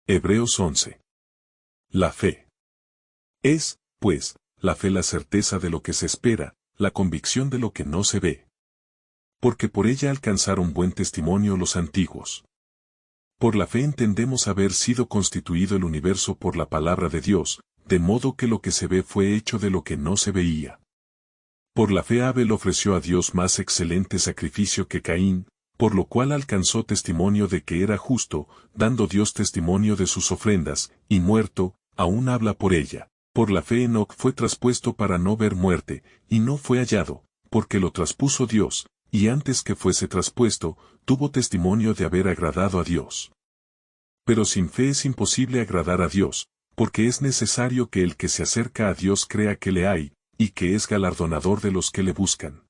Hebreos 11. La fe. Es, pues, la fe la certeza de lo que se espera, la convicción de lo que no se ve. Porque por ella alcanzaron buen testimonio los antiguos. Por la fe entendemos haber sido constituido el universo por la palabra de Dios, de modo que lo que se ve fue hecho de lo que no se veía. Por la fe Abel ofreció a Dios más excelente sacrificio que Caín, por lo cual alcanzó testimonio de que era justo, dando Dios testimonio de sus ofrendas, y muerto, aún habla por ella. Por la fe Enoc fue traspuesto para no ver muerte, y no fue hallado, porque lo traspuso Dios, y antes que fuese traspuesto, tuvo testimonio de haber agradado a Dios. Pero sin fe es imposible agradar a Dios, porque es necesario que el que se acerca a Dios crea que le hay, y que es galardonador de los que le buscan.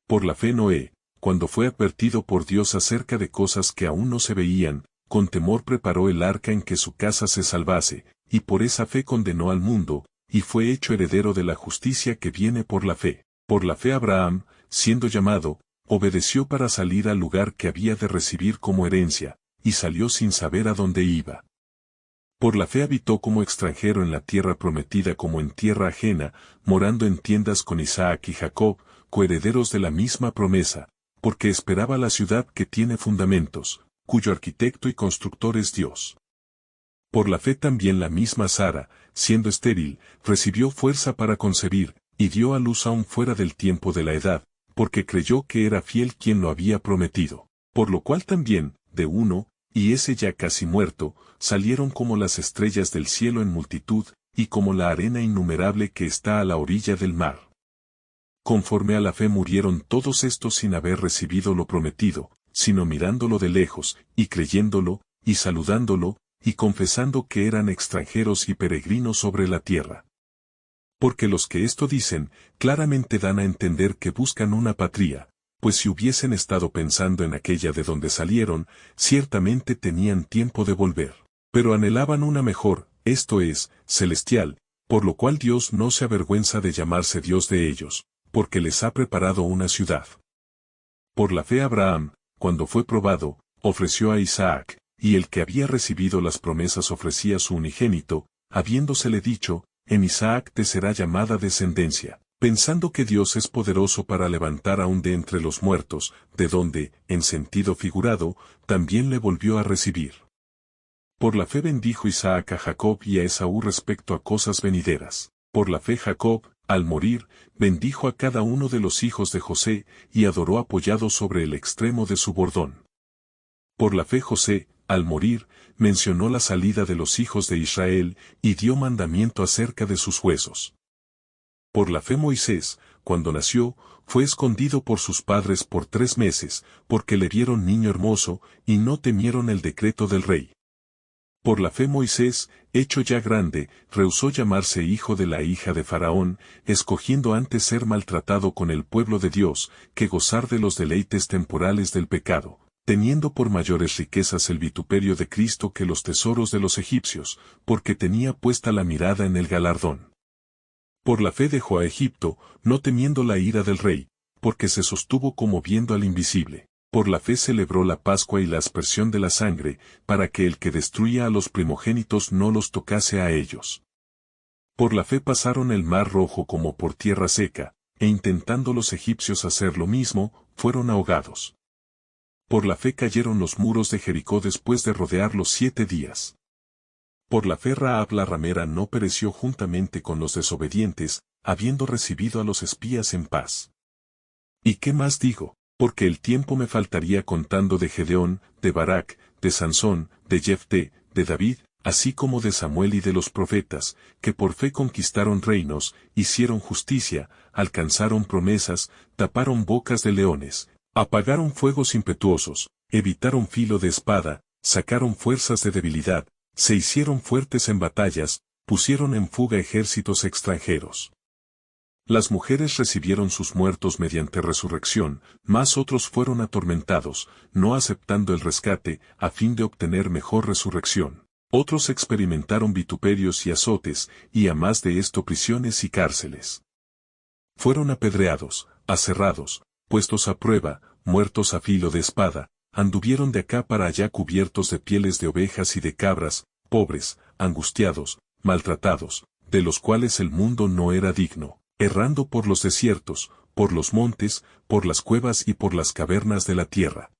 Por la fe Noé, cuando fue advertido por Dios acerca de cosas que aún no se veían, con temor preparó el arca en que su casa se salvase, y por esa fe condenó al mundo, y fue hecho heredero de la justicia que viene por la fe. Por la fe Abraham, siendo llamado, obedeció para salir al lugar que había de recibir como herencia, y salió sin saber a dónde iba. Por la fe habitó como extranjero en la tierra prometida como en tierra ajena, morando en tiendas con Isaac y Jacob, coherederos de la misma promesa, porque esperaba la ciudad que tiene fundamentos, cuyo arquitecto y constructor es Dios. Por la fe también la misma Sara, siendo estéril, recibió fuerza para concebir, y dio a luz aún fuera del tiempo de la edad, porque creyó que era fiel quien lo había prometido. Por lo cual también, de uno, y ese ya casi muerto, salieron como las estrellas del cielo en multitud, y como la arena innumerable que está a la orilla del mar. Conforme a la fe murieron todos estos sin haber recibido lo prometido, sino mirándolo de lejos, y creyéndolo, y saludándolo, y confesando que eran extranjeros y peregrinos sobre la tierra. Porque los que esto dicen, claramente dan a entender que buscan una patria, pues si hubiesen estado pensando en aquella de donde salieron, ciertamente tenían tiempo de volver. Pero anhelaban una mejor, esto es, celestial, por lo cual Dios no se avergüenza de llamarse Dios de ellos, porque les ha preparado una ciudad. Por la fe Abraham, cuando fue probado, ofreció a Isaac, y el que había recibido las promesas ofrecía su unigénito, habiéndosele dicho, en Isaac te será llamada descendencia, pensando que Dios es poderoso para levantar aún de entre los muertos, de donde, en sentido figurado, también le volvió a recibir. Por la fe bendijo Isaac a Jacob y a Esaú respecto a cosas venideras. Por la fe Jacob, al morir, bendijo a cada uno de los hijos de José, y adoró apoyado sobre el extremo de su bordón. Por la fe José, al morir, mencionó la salida de los hijos de Israel, y dio mandamiento acerca de sus huesos. Por la fe Moisés, cuando nació, fue escondido por sus padres por 3 meses, porque le vieron niño hermoso, y no temieron el decreto del rey. Por la fe Moisés, hecho ya grande, rehusó llamarse hijo de la hija de Faraón, escogiendo antes ser maltratado con el pueblo de Dios, que gozar de los deleites temporales del pecado, teniendo por mayores riquezas el vituperio de Cristo que los tesoros de los egipcios, porque tenía puesta la mirada en el galardón. Por la fe dejó a Egipto, no temiendo la ira del rey, porque se sostuvo como viendo al invisible. Por la fe celebró la Pascua y la aspersión de la sangre, para que el que destruía a los primogénitos no los tocase a ellos. Por la fe pasaron el mar rojo como por tierra seca, e intentando los egipcios hacer lo mismo, fueron ahogados. Por la fe cayeron los muros de Jericó después de rodearlos 7 días. Por la fe Rahab la ramera no pereció juntamente con los desobedientes, habiendo recibido a los espías en paz. ¿Y qué más digo? Porque el tiempo me faltaría contando de Gedeón, de Barak, de Sansón, de Jefté, de David, así como de Samuel y de los profetas, que por fe conquistaron reinos, hicieron justicia, alcanzaron promesas, taparon bocas de leones, apagaron fuegos impetuosos, evitaron filo de espada, sacaron fuerzas de debilidad, se hicieron fuertes en batallas, pusieron en fuga ejércitos extranjeros. Las mujeres recibieron sus muertos mediante resurrección, mas otros fueron atormentados, no aceptando el rescate, a fin de obtener mejor resurrección. Otros experimentaron vituperios y azotes, y a más de esto prisiones y cárceles. Fueron apedreados, aserrados, puestos a prueba, muertos a filo de espada, anduvieron de acá para allá cubiertos de pieles de ovejas y de cabras, pobres, angustiados, maltratados, de los cuales el mundo no era digno, errando por los desiertos, por los montes, por las cuevas y por las cavernas de la tierra.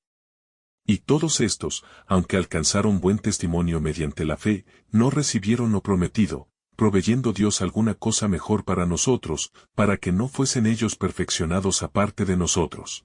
Y todos estos, aunque alcanzaron buen testimonio mediante la fe, no recibieron lo prometido, proveyendo Dios alguna cosa mejor para nosotros, para que no fuesen ellos perfeccionados aparte de nosotros.